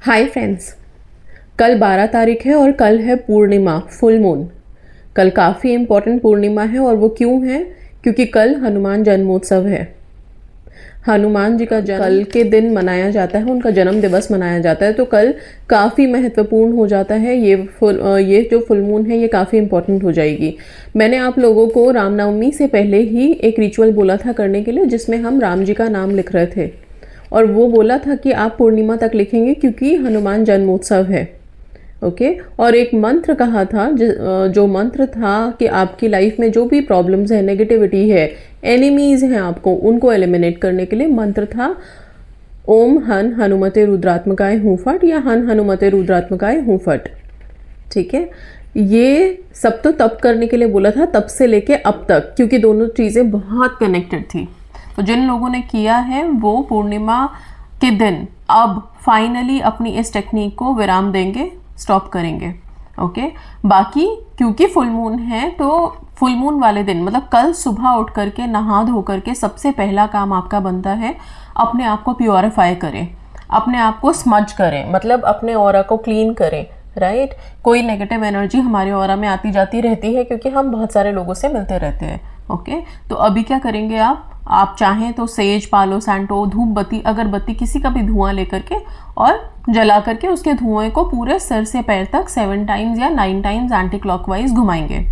Hi friends, कल 12 तारीख है और कल है पूर्णिमा, फुल मून। कल काफ़ी इम्पोर्टेंट पूर्णिमा है और वो क्यों है? क्योंकि कल हनुमान जन्मोत्सव है। हनुमान जी का जन्म कल के दिन मनाया जाता है, उनका जन्म दिवस मनाया जाता है। तो कल काफ़ी महत्वपूर्ण हो जाता है। ये जो फुल मून है ये काफ़ी इम्पोर्टेंट हो जाएगी। मैंने आप लोगों को रामनवमी से पहले ही एक रिचुअल बोला था करने के लिए, जिसमें हम राम जी का नाम लिख रहे थे और वो बोला था कि आप पूर्णिमा तक लिखेंगे क्योंकि हनुमान जन्मोत्सव है। ओके और एक मंत्र कहा था, जो मंत्र था कि आपकी लाइफ में जो भी प्रॉब्लम्स है, नेगेटिविटी है, एनिमीज हैं आपको, उनको एलिमिनेट करने के लिए मंत्र था ओम हन हनुमते रुद्रात्मकाय हूँ फट या हन हनुमते रुद्रात्मकाय हूँ फट। ठीक है, ये सब तो तब करने के लिए बोला था, तब से लेके अब तक, क्योंकि दोनों चीज़ें बहुत कनेक्टेड थी। तो जिन लोगों ने किया है वो पूर्णिमा के दिन अब फाइनली अपनी इस टेक्निक को विराम देंगे, स्टॉप करेंगे। ओके, बाकी क्योंकि फुल मून है तो फुल मून वाले दिन मतलब कल सुबह उठ करके नहा धो करके सबसे पहला काम आपका बनता है अपने आप को प्योरीफाई करें, अपने आप को स्मज करें, मतलब अपने ऑरा को क्लीन करें। राइट, कोई नेगेटिव एनर्जी हमारे ऑरा में आती जाती रहती है क्योंकि हम बहुत सारे लोगों से मिलते रहते हैं। ओके, तो अभी क्या करेंगे आप चाहें तो सेज, पालो सैंटो, धूप बत्ती, अगरबत्ती, किसी का भी धुआं लेकर के और जला करके उसके धुएं को पूरे सर से पैर तक 7 टाइम्स या 9 टाइम्स एंटी क्लॉकवाइज घुमाएंगे।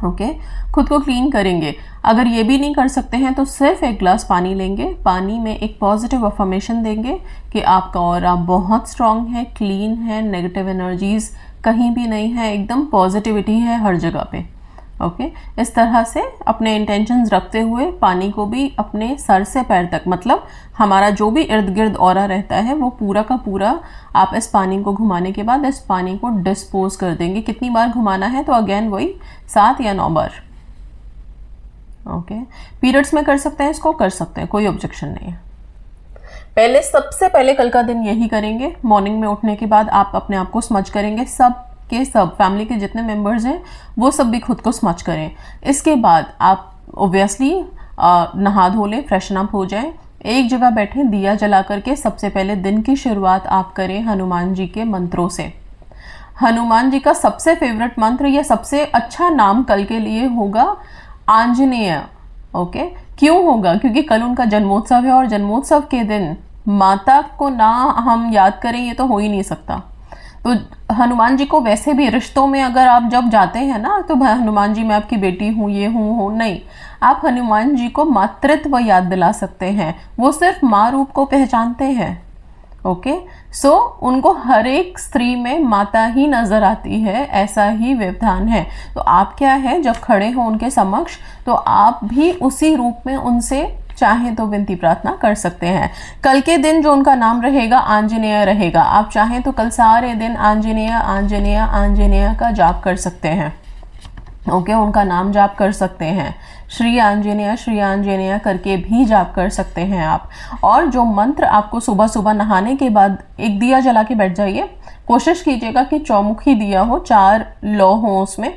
ओके, खुद को क्लीन करेंगे। अगर ये भी नहीं कर सकते हैं तो सिर्फ एक ग्लास पानी लेंगे, पानी में एक पॉजिटिव अफर्मेशन देंगे कि आपका ऑरा बहुत स्ट्रांग है, क्लीन है, नेगेटिव एनर्जीज कहीं भी नहीं है, एकदम पॉजिटिविटी है हर जगह पे। ओके, इस तरह से अपने इंटेंशंस रखते हुए पानी को भी अपने सर से पैर तक, मतलब हमारा जो भी इर्द गिर्द ऑरा रहता है वो पूरा का पूरा आप इस पानी को घुमाने के बाद इस पानी को डिस्पोज कर देंगे। कितनी बार घुमाना है तो अगेन वही 7 या 9 बार। ओके, पीरियड्स में कर सकते हैं, इसको कर सकते हैं, कोई ऑब्जेक्शन नहीं है। पहले सबसे पहले कल का दिन यही करेंगे। मॉर्निंग में उठने के बाद आप अपने आप को स्मज करेंगे, सब फैमिली के जितने मेंबर्स हैं वो सब भी खुद को स्मच करें। इसके बाद आप ऑब्वियसली नहा धो लें, फ्रेशन अप हो जाएं, एक जगह बैठें, दिया जला करके सबसे पहले दिन की शुरुआत आप करें हनुमान जी के मंत्रों से। हनुमान जी का सबसे फेवरेट मंत्र या सबसे अच्छा नाम कल के लिए होगा आंजनेय। ओके, क्यों होगा? क्योंकि कल उनका जन्मोत्सव है और जन्मोत्सव के दिन माता को ना हम याद करें ये तो हो ही नहीं सकता। तो हनुमान जी को वैसे भी रिश्तों में अगर आप जब जाते हैं ना तो हनुमान जी मैं आपकी बेटी हूँ, ये हूँ नहीं, आप हनुमान जी को मातृत्व याद दिला सकते हैं। वो सिर्फ माँ रूप को पहचानते हैं। ओके, सो उनको हर एक स्त्री में माता ही नजर आती है, ऐसा ही व्यवधान है। तो आप क्या है, जब खड़े हो उनके समक्ष तो आप भी उसी रूप में उनसे चाहें तो विनती प्रार्थना कर सकते हैं। कल के दिन जो उनका नाम रहेगा आंजनेय रहेगा। आप चाहें तो कल सारे दिन आंजनेय आंजनेय आंजनेय का जाप कर सकते हैं। ओके, उनका नाम जाप कर सकते हैं, श्री आंजनेय करके भी जाप कर सकते हैं आप। और जो मंत्र आपको सुबह सुबह नहाने के बाद एक दिया जला के बैठ जाइए। कोशिश कीजिएगा कि चौमुखी दिया हो, 4 लौ हो उसमें,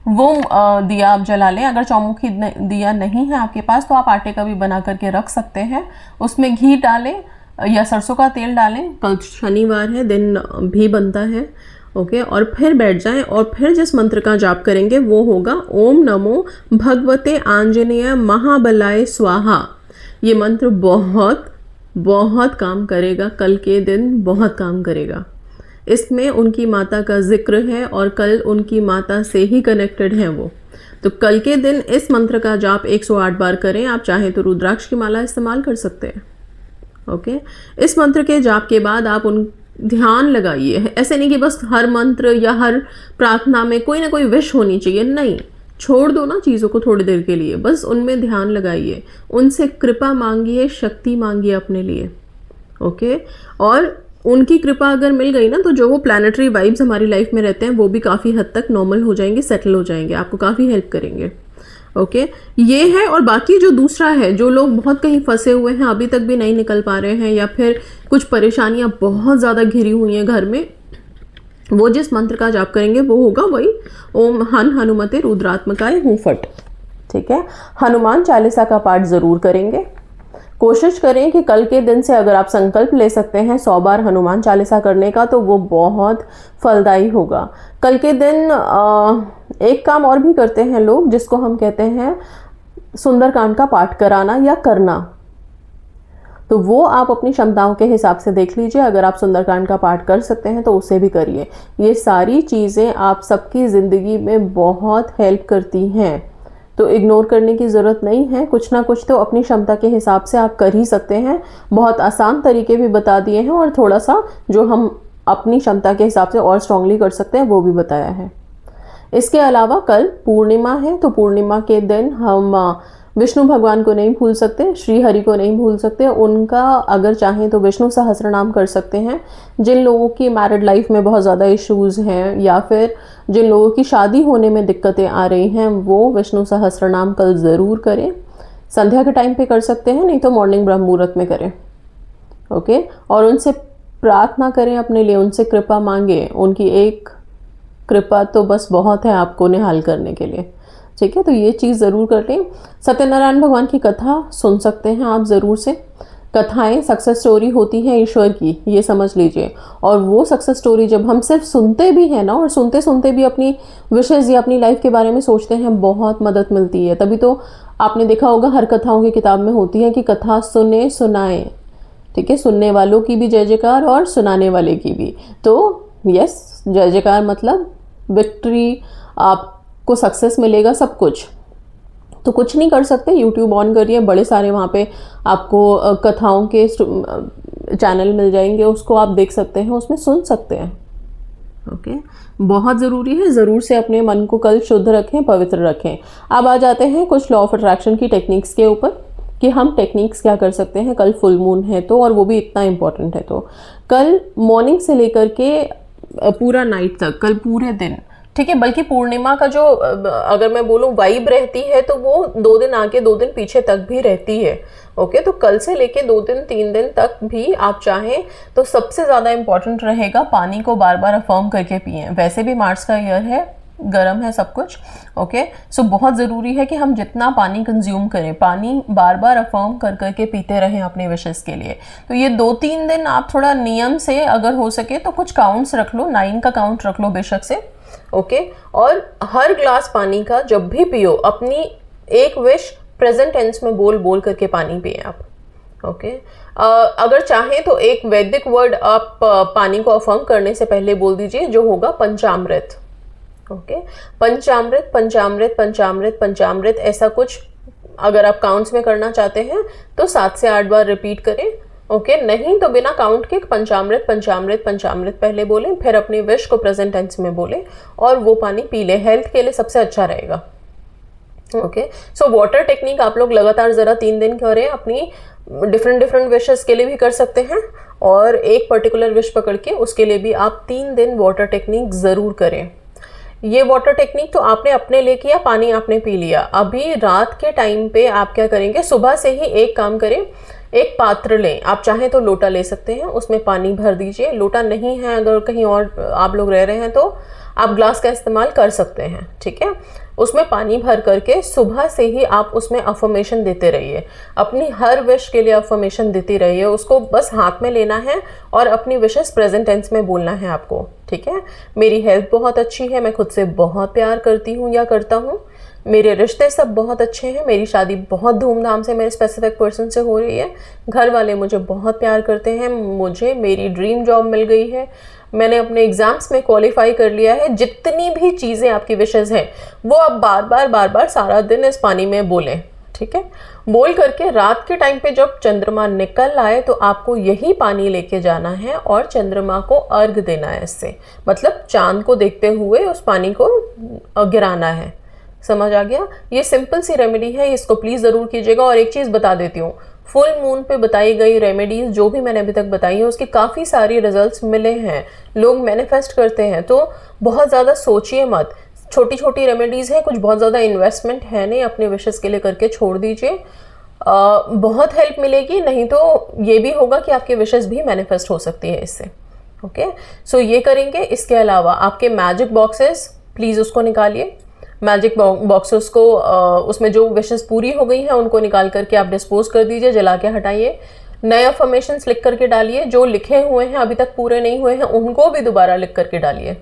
वो दिया आप जला लें। अगर चौमुखी दिया नहीं है आपके पास तो आप आटे का भी बना करके रख सकते हैं। उसमें घी डालें या सरसों का तेल डालें। कल शनिवार है, दिन भी बनता है। ओके, और फिर बैठ जाएं और फिर जिस मंत्र का जाप करेंगे वो होगा ओम नमो भगवते आंजनेय महाबलाय स्वाहा। ये मंत्र बहुत बहुत काम करेगा, कल के दिन बहुत काम करेगा। इसमें उनकी माता का जिक्र है और कल उनकी माता से ही कनेक्टेड है वो। तो कल के दिन इस मंत्र का जाप 108 बार करें। आप चाहें तो रुद्राक्ष की माला इस्तेमाल कर सकते हैं। ओके, इस मंत्र के जाप के बाद आप उन ध्यान लगाइए। ऐसे नहीं कि बस हर मंत्र या हर प्रार्थना में कोई ना कोई विश होनी चाहिए, नहीं, छोड़ दो ना चीज़ों को थोड़ी देर के लिए, बस उनमें ध्यान लगाइए, उनसे कृपा मांगिए, शक्ति मांगिए अपने लिए। ओके, और उनकी कृपा अगर मिल गई ना तो जो वो प्लैनेटरी वाइब्स हमारी लाइफ में रहते हैं वो भी काफ़ी हद तक नॉर्मल हो जाएंगे, सेटल हो जाएंगे, आपको काफ़ी हेल्प करेंगे। ओके, ये है। और बाकी जो दूसरा है, जो लोग बहुत कहीं फंसे हुए हैं, अभी तक भी नहीं निकल पा रहे हैं या फिर कुछ परेशानियां बहुत ज़्यादा घिरी हुई हैं घर में, वो जिस मंत्र का जाप करेंगे वो होगा वही ओम हन हनुमते रुद्रात्मकाय हूँ फट। ठीक है, हनुमान चालीसा का पाठ ज़रूर करेंगे। कोशिश करें कि कल के दिन से अगर आप संकल्प ले सकते हैं 100 बार हनुमान चालीसा करने का तो वो बहुत फलदायी होगा। कल के दिन एक काम और भी करते हैं लोग, जिसको हम कहते हैं सुंदरकांड का पाठ कराना या करना। तो वो आप अपनी क्षमताओं के हिसाब से देख लीजिए, अगर आप सुंदरकांड का पाठ कर सकते हैं तो उसे भी करिए। ये सारी चीज़ें आप सबकी ज़िंदगी में बहुत हेल्प करती हैं, तो इग्नोर करने की ज़रूरत नहीं है। कुछ ना कुछ तो अपनी क्षमता के हिसाब से आप कर ही सकते हैं। बहुत आसान तरीके भी बता दिए हैं और थोड़ा सा जो हम अपनी क्षमता के हिसाब से और स्ट्रांगली कर सकते हैं वो भी बताया है। इसके अलावा कल पूर्णिमा है, तो पूर्णिमा के दिन हम विष्णु भगवान को नहीं भूल सकते, श्री हरि को नहीं भूल सकते। उनका अगर चाहें तो विष्णु सहस्त्रनाम कर सकते हैं। जिन लोगों की मैरिड लाइफ में बहुत ज़्यादा इश्यूज़ हैं या फिर जिन लोगों की शादी होने में दिक्कतें आ रही हैं, वो विष्णु सहस्त्रनाम कल ज़रूर करें। संध्या के टाइम पे कर सकते हैं, नहीं तो मॉर्निंग ब्रह्म मुहूर्त में करें। ओके, और उनसे प्रार्थना करें अपने लिए, उनसे कृपा मांगे। उनकी एक कृपा तो बस बहुत है आपको निहाल करने के लिए। ठीक है, तो ये चीज़ ज़रूर कर लें। सत्यनारायण भगवान की कथा सुन सकते हैं आप ज़रूर से। कथाएं सक्सेस स्टोरी होती है ईश्वर की, ये समझ लीजिए। और वो सक्सेस स्टोरी जब हम सिर्फ सुनते भी हैं ना, और सुनते सुनते भी अपनी विशेष या अपनी लाइफ के बारे में सोचते हैं, बहुत मदद मिलती है। तभी तो आपने देखा होगा हर कथाओं की किताब में होती है कि कथा सुने सुनाए। ठीक है, सुनने वालों की भी जय जयकार और सुनाने वाले की भी। तो यस, जय जयकार मतलब विक्ट्री, आपको सक्सेस मिलेगा, सब कुछ। तो कुछ नहीं कर सकते, यूट्यूब ऑन करिए, बड़े सारे वहाँ पे आपको कथाओं के चैनल मिल जाएंगे, उसको आप देख सकते हैं, उसमें सुन सकते हैं। ओके, बहुत ज़रूरी है, ज़रूर से अपने मन को कल शुद्ध रखें, पवित्र रखें। अब आ जाते हैं कुछ लॉ ऑफ अट्रैक्शन की टेक्निक्स के ऊपर कि हम टेक्निक्स क्या कर सकते हैं कल फुल मून है तो, और वो भी इतना इम्पोर्टेंट है। तो कल मॉर्निंग से लेकर के पूरा नाइट तक, कल पूरे दिन, ठीक है, बल्कि पूर्णिमा का जो अगर मैं बोलूँ वाइब रहती है तो वो 2 दिन आगे 2 दिन पीछे तक भी रहती है। ओके, तो कल से लेके 2 दिन 3 दिन तक भी आप चाहें तो सबसे ज़्यादा इम्पॉर्टेंट रहेगा पानी को बार बार अफर्म करके पिएं। वैसे भी मार्च का ईयर है, गर्म है सब कुछ। ओके, सो बहुत ज़रूरी है कि हम जितना पानी कंज्यूम करें, पानी बार बार अफर्म कर करके पीते रहें अपने विशेष के लिए। तो ये 2-3 दिन आप थोड़ा नियम से अगर हो सके तो कुछ काउंट्स रख लो, 9 का काउंट रख लो बेशक से। ओके, और हर ग्लास पानी का जब भी पियो अपनी एक विश प्रेजेंट टेंस में बोल बोल करके पानी पिए आप। ओके, अगर चाहें तो एक वैदिक वर्ड आप पानी को अफर्म करने से पहले बोल दीजिए, जो होगा पंचामृत। ओके, पंचामृत पंचामृत पंचामृत पंचामृत, ऐसा कुछ अगर आप काउंट्स में करना चाहते हैं तो 7 से 8 बार रिपीट करें। ओके, नहीं तो बिना काउंट के पंचामृत पंचामृत पंचामृत पहले बोलें, फिर अपनी विश को प्रेजेंट टेंस में बोलें और वो पानी पी लें। हेल्थ के लिए सबसे अच्छा रहेगा। ओके, सो वाटर टेक्निक आप लोग लगातार ज़रा 3 दिन करें, अपनी डिफरेंट विशेस के लिए भी कर सकते हैं, और एक पर्टिकुलर विश पकड़ के उसके लिए भी आप 3 दिन वाटर टेक्निक ज़रूर करें। ये वाटर टेक्निक तो आपने अपने लिए किया, पानी आपने पी लिया। अभी रात के टाइम पे आप क्या करेंगे, सुबह से ही एक काम करें, एक पात्र लें, आप चाहें तो लोटा ले सकते हैं, उसमें पानी भर दीजिए। लोटा नहीं है अगर कहीं और आप लोग रह रहे हैं तो आप ग्लास का इस्तेमाल कर सकते हैं। ठीक है, उसमें पानी भर करके सुबह से ही आप उसमें अफर्मेशन देते रहिए, अपनी हर विश के लिए अफर्मेशन देती रहिए। उसको बस हाथ में लेना है और अपनी विशेस प्रेजेंट टेंस में बोलना है आपको। ठीक है, मेरी हेल्थ बहुत अच्छी है, मैं खुद से बहुत प्यार करती हूँ या करता हूँ, मेरे रिश्ते सब बहुत अच्छे हैं, मेरी शादी बहुत धूमधाम से मेरे स्पेसिफिक पर्सन से हो रही है, घर वाले मुझे बहुत प्यार करते हैं, मुझे मेरी ड्रीम जॉब मिल गई है, मैंने अपने एग्जाम्स में क्वालिफाई कर लिया है। जितनी भी चीज़ें आपकी विशेज़ हैं वो आप बार बार सारा दिन इस पानी में बोलें। ठीक है, बोल करके रात के टाइम पे जब चंद्रमा निकल आए तो आपको यही पानी लेके जाना है और चंद्रमा को अर्घ देना है। इससे मतलब चांद को देखते हुए उस पानी को गिराना है। समझ आ गया? ये सिंपल सी रेमेडी है, इसको प्लीज़ ज़रूर कीजिएगा। और एक चीज़ बता देती हूँ, फुल मून पे बताई गई रेमेडीज जो भी मैंने अभी तक बताई है उसके काफ़ी सारी रिजल्ट्स मिले हैं, लोग मैनिफेस्ट करते हैं। तो बहुत ज़्यादा सोचिए मत, छोटी छोटी रेमेडीज़ हैं, कुछ बहुत ज़्यादा इन्वेस्टमेंट है नहीं, अपने विशेष के लिए करके छोड़ दीजिए, बहुत हेल्प मिलेगी। नहीं तो ये भी होगा कि आपके विशेष भी मैनिफेस्ट हो सकती है इससे। ओके, सो ये करेंगे। इसके अलावा आपके मैजिक बॉक्सेस प्लीज़ उसको निकालिए, मैजिक बॉक्सेस को उसमें जो विशेस पूरी हो गई हैं उनको निकाल करके आप डिस्पोज कर दीजिए, जला के हटाइए। नए अफर्मेशंस लिख करके डालिए, जो लिखे हुए हैं अभी तक पूरे नहीं हुए हैं उनको भी दोबारा लिख करके डालिए।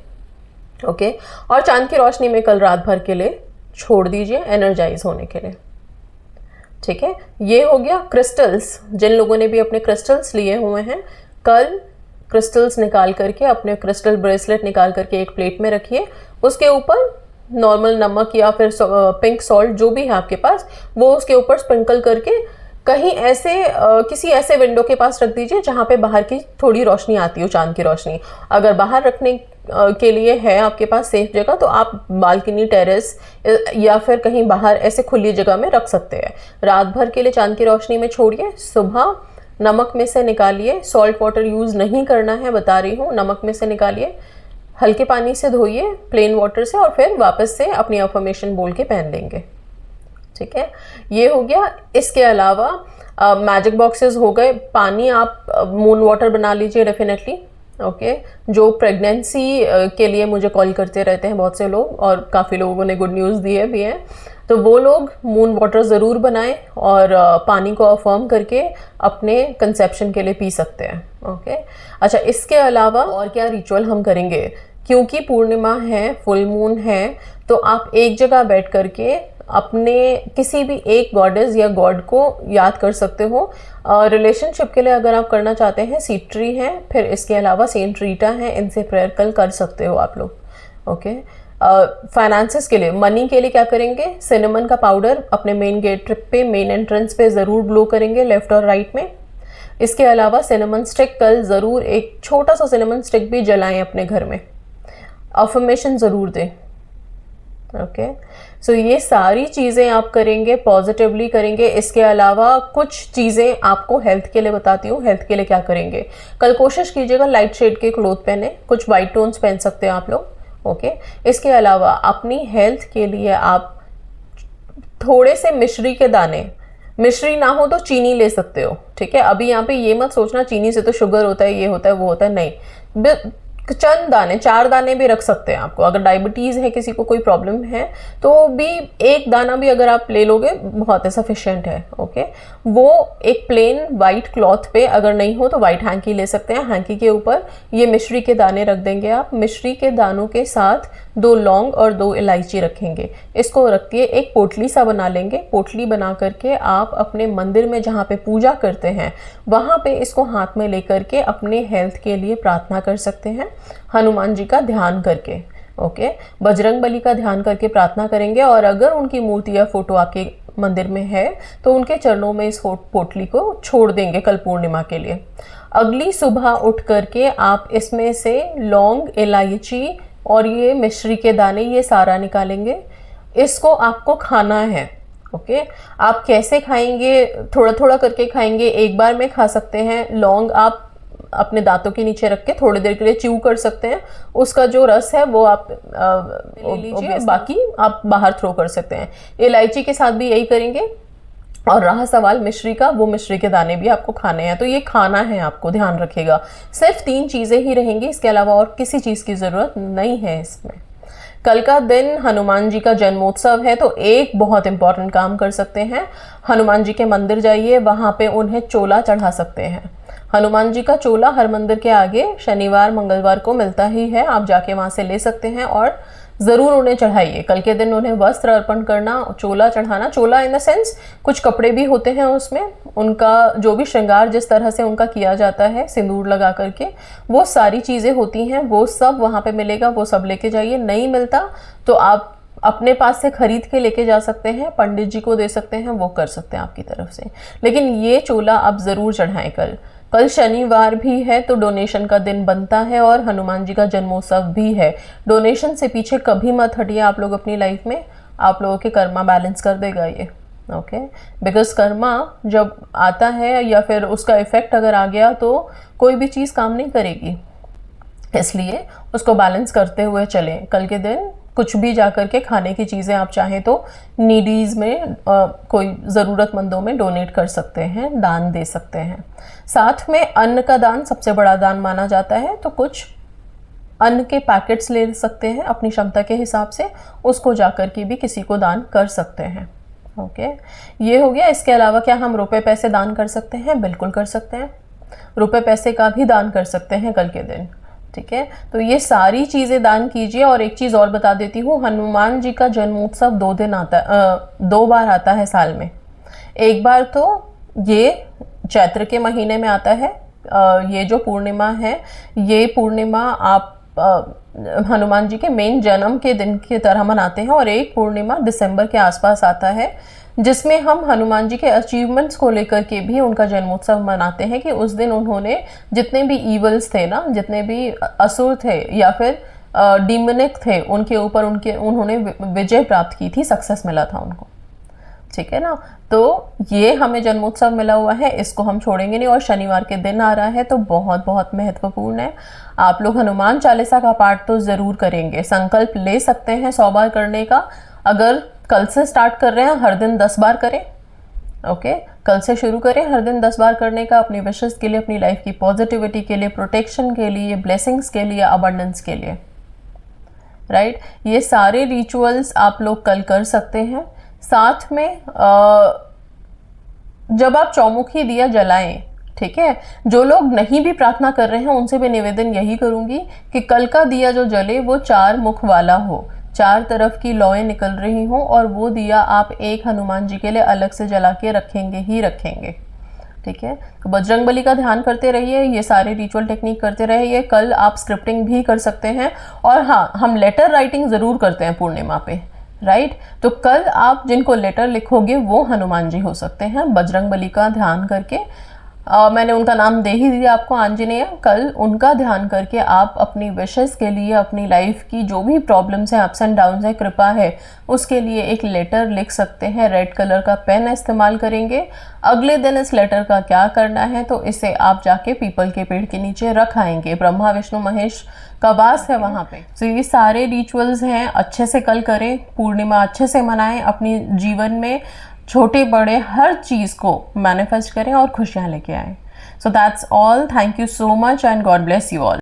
ओके, और चांद की रोशनी में कल रात भर के लिए छोड़ दीजिए एनर्जाइज होने के लिए। ठीक है, ये हो गया क्रिस्टल्स। जिन लोगों ने भी अपने क्रिस्टल्स लिए हुए हैं, कल क्रिस्टल्स निकाल करके, अपने क्रिस्टल ब्रेसलेट निकाल करके एक प्लेट में रखिए, उसके ऊपर नॉर्मल नमक या फिर पिंक सॉल्ट जो भी है आपके पास वो उसके ऊपर स्प्रिंकल करके कहीं ऐसे किसी ऐसे विंडो के पास रख दीजिए जहाँ पे बाहर की थोड़ी रोशनी आती हो, चांद की रोशनी। अगर बाहर रखने के लिए है आपके पास सेफ जगह तो आप बालकनी, टेरेस या फिर कहीं बाहर ऐसे खुली जगह में रख सकते हैं। रात भर के लिए चांद की रोशनी में छोड़िए, सुबह नमक में से निकालिए। सॉल्ट वाटर यूज़ नहीं करना है, बता रही हूँ, नमक में से निकालिए, हल्के पानी से धोइए प्लेन वाटर से, और फिर वापस से अपनी अफर्मेशन बोल के पहन लेंगे। ठीक है, ये हो गया। इसके अलावा मैजिक बॉक्सेस हो गए। पानी आप मून वाटर बना लीजिए डेफिनेटली। ओके, जो प्रेगनेंसी के लिए मुझे कॉल करते रहते हैं बहुत से लोग, और काफ़ी लोगों ने गुड न्यूज़ दिए भी हैं, तो वो लोग मून वाटर ज़रूर बनाएं और पानी को अफर्म करके अपने कंसेप्शन के लिए पी सकते हैं। ओके, अच्छा, इसके अलावा और क्या रिचुअल हम करेंगे? क्योंकि पूर्णिमा है, फुल मून है, तो आप एक जगह बैठ करके अपने किसी भी एक गॉडेस या गॉड को याद कर सकते हो। रिलेशनशिप के लिए अगर आप करना चाहते हैं, सीट्री है, फिर इसके अलावा सेंट रीटा है, इनसे प्रेयर कल कर सकते हो आप लोग। ओके, फाइनेंसेस के लिए, मनी के लिए क्या करेंगे? सिनेमन का पाउडर अपने मेन गेट पे, मेन एंट्रेंस पे ज़रूर ब्लो करेंगे, लेफ्ट और राइट में। इसके अलावा सिनेमन स्टिक, कल ज़रूर एक छोटा सा सिनेमन स्टिक भी जलाएं अपने घर में। अफर्मेशन ज़रूर दें। ओके, सो ये सारी चीज़ें आप करेंगे, पॉजिटिवली करेंगे। इसके अलावा कुछ चीज़ें आपको हेल्थ के लिए बताती हूँ। हेल्थ के लिए क्या करेंगे? कल कोशिश कीजिएगा लाइट शेड के क्लोथ पहने, कुछ वाइट टोन्स पहन सकते हैं आप लोग। ओके, इसके अलावा अपनी हेल्थ के लिए आप थोड़े से मिश्री के दाने, मिश्री ना हो तो चीनी ले सकते हो। ठीक है, अभी यहाँ पे ये मत सोचना चीनी से तो शुगर होता है, ये होता है, वो होता है, नहीं। चंद दाने, 4 दाने भी रख सकते हैं आपको। अगर डायबिटीज़ है, किसी को कोई प्रॉब्लम है, तो भी एक दाना भी अगर आप ले लोगे बहुत है, सफिशिएंट है। ओके, वो एक प्लेन वाइट क्लॉथ पे, अगर नहीं हो तो वाइट हैंकी ले सकते हैं, हैंकी के ऊपर ये मिश्री के दाने रख देंगे आप। मिश्री के दानों के साथ 2 लौंग और 2 इलायची रखेंगे। इसको रख के एक पोटली सा बना लेंगे। पोटली बना करके आप अपने मंदिर में जहाँ पे पूजा करते हैं वहाँ पे इसको हाथ में लेकर के अपने हेल्थ के लिए प्रार्थना कर सकते हैं, हनुमान जी का ध्यान करके। ओके, बजरंग बली का ध्यान करके प्रार्थना करेंगे, और अगर उनकी मूर्ति या फोटो आपके मंदिर में है तो उनके चरणों में इस पोटली को छोड़ देंगे कल पूर्णिमा के लिए। अगली सुबह उठ करके आप इसमें से लौंग, इलायची और ये मिश्री के दाने, ये सारा निकालेंगे। इसको आपको खाना है। ओके, आप कैसे खाएंगे? थोड़ा थोड़ा करके खाएंगे, एक बार में खा सकते हैं। लौंग आप अपने दांतों के नीचे रख के थोड़ी देर के लिए च्यू कर सकते हैं, उसका जो रस है वो आप ले लीजिए, बाकी आप बाहर थ्रो कर सकते हैं। इलायची के साथ भी यही करेंगे। और रहा सवाल मिश्री का, वो मिश्री के दाने भी आपको खाने हैं, तो ये खाना है आपको, ध्यान रखिएगा। सिर्फ 3 चीज़ें ही रहेंगी, इसके अलावा और किसी चीज़ की ज़रूरत नहीं है इसमें। कल का दिन हनुमान जी का जन्मोत्सव है, तो एक बहुत इंपॉर्टेंट काम कर सकते हैं। हनुमान जी के मंदिर जाइए, वहाँ पे उन्हें चोला चढ़ा सकते हैं। हनुमान जी का चोला हर मंदिर के आगे शनिवार मंगलवार को मिलता ही है, आप जाके वहाँ से ले सकते हैं और ज़रूर उन्हें चढ़ाइए। कल के दिन उन्हें वस्त्र अर्पण करना, चोला चढ़ाना, चोला इन द सेंस कुछ कपड़े भी होते हैं उसमें, उनका जो भी श्रृंगार जिस तरह से उनका किया जाता है सिंदूर लगा करके, वो सारी चीज़ें होती हैं, वो सब वहाँ पे मिलेगा, वो सब लेके जाइए। नहीं मिलता तो आप अपने पास से खरीद के लेके जा सकते हैं, पंडित जी को दे सकते हैं, वो कर सकते हैं आपकी तरफ से, लेकिन ये चोला आप ज़रूर चढ़ाएं। कल शनिवार भी है तो डोनेशन का दिन बनता है, और हनुमान जी का जन्मोत्सव भी है। डोनेशन से पीछे कभी मत हटिए आप लोग अपनी लाइफ में, आप लोगों के कर्मा बैलेंस कर देगा ये। ओके, बिकॉज कर्मा जब आता है या फिर उसका इफेक्ट अगर आ गया तो कोई भी चीज़ काम नहीं करेगी, इसलिए उसको बैलेंस करते हुए चलें। कल के दिन कुछ भी जा कर के खाने की चीज़ें आप चाहें तो नीडीज़ में, कोई ज़रूरतमंदों में डोनेट कर सकते हैं, दान दे सकते हैं। साथ में अन्न का दान सबसे बड़ा दान माना जाता है, तो कुछ अन्न के पैकेट्स ले सकते हैं अपनी क्षमता के हिसाब से, उसको जाकर के भी किसी को दान कर सकते हैं। ओके, ये हो गया। इसके अलावा क्या हम रुपए पैसे दान कर सकते हैं? बिल्कुल कर सकते हैं, रुपए पैसे का भी दान कर सकते हैं कल के दिन। ठीक है, तो ये सारी चीज़ें दान कीजिए। और एक चीज़ और बता देती हूँ, हनुमान जी का जन्मोत्सव 2 दिन आता है, 2 बार आता है साल में। एक बार तो ये चैत्र के महीने में आता है, ये जो पूर्णिमा है, ये पूर्णिमा आप हनुमान जी के मेन जन्म के दिन की तरह मनाते हैं। और एक पूर्णिमा दिसंबर के आसपास आता है, जिसमें हम हनुमान जी के अचीवमेंट्स को लेकर के भी उनका जन्मोत्सव मनाते हैं कि उस दिन उन्होंने जितने भी ईवल्स थे ना, जितने भी असुर थे या फिर डीमनिक थे, उनके ऊपर उन्होंने विजय प्राप्त की थी, सक्सेस मिला था उनको। ठीक है ना, तो ये हमें जन्मोत्सव मिला हुआ है, इसको हम छोड़ेंगे नहीं। और शनिवार के दिन आ रहा है तो बहुत बहुत महत्वपूर्ण है। आप लोग हनुमान चालीसा का पाठ तो ज़रूर करेंगे, संकल्प ले सकते हैं 100 बार करने का। अगर कल से स्टार्ट कर रहे हैं, हर दिन 10 बार करें। ओके, कल से शुरू करें हर दिन 10 बार करने का, अपनी विशेष के लिए, अपनी लाइफ की पॉजिटिविटी के लिए, प्रोटेक्शन के लिए, ब्लेसिंग्स के लिए, अबंडेंस के लिए। राइट, ये सारे रिचुअल्स आप लोग कल कर सकते हैं। साथ में जब आप चौमुखी दिया जलाएं, ठीक है, जो लोग नहीं भी प्रार्थना कर रहे हैं उनसे भी निवेदन यही करूंगी कि कल का दिया जो जले वो 4 मुख वाला हो, 4 तरफ की लौएं निकल रही हों, और वो दिया आप एक हनुमान जी के लिए अलग से जला के रखेंगे ही रखेंगे। ठीक है, तो बजरंगबली का ध्यान करते रहिए, ये सारे रिचुअल टेक्निक करते रहिए। कल आप स्क्रिप्टिंग भी कर सकते हैं। और हाँ, हम लेटर राइटिंग ज़रूर करते हैं पूर्णिमा पे, राइट। तो कल आप जिनको लेटर लिखोगे वो हनुमान जी हो सकते हैं, बजरंगबली का ध्यान करके। मैंने उनका नाम दे ही दिया आपको, आंजनेय। कल उनका ध्यान करके आप अपनी विशेस के लिए, अपनी लाइफ की जो भी प्रॉब्लम्स हैं, अप्स एंड डाउन्स है, कृपा है, उसके लिए एक लेटर लिख सकते हैं। रेड कलर का पेन इस्तेमाल करेंगे। अगले दिन इस लेटर का क्या करना है, तो इसे आप जाके पीपल के पेड़ के नीचे रख आएंगे। ब्रह्मा विष्णु महेश का वास है वहाँ पे। तो ये सारे रिचुअल्स हैं, अच्छे से कल करें, पूर्णिमा अच्छे से मनाएं, अपनी जीवन में छोटे बड़े हर चीज़ को मैनिफेस्ट करें और खुशियाँ लेके आएं। So that's all. Thank you so much and God bless you all.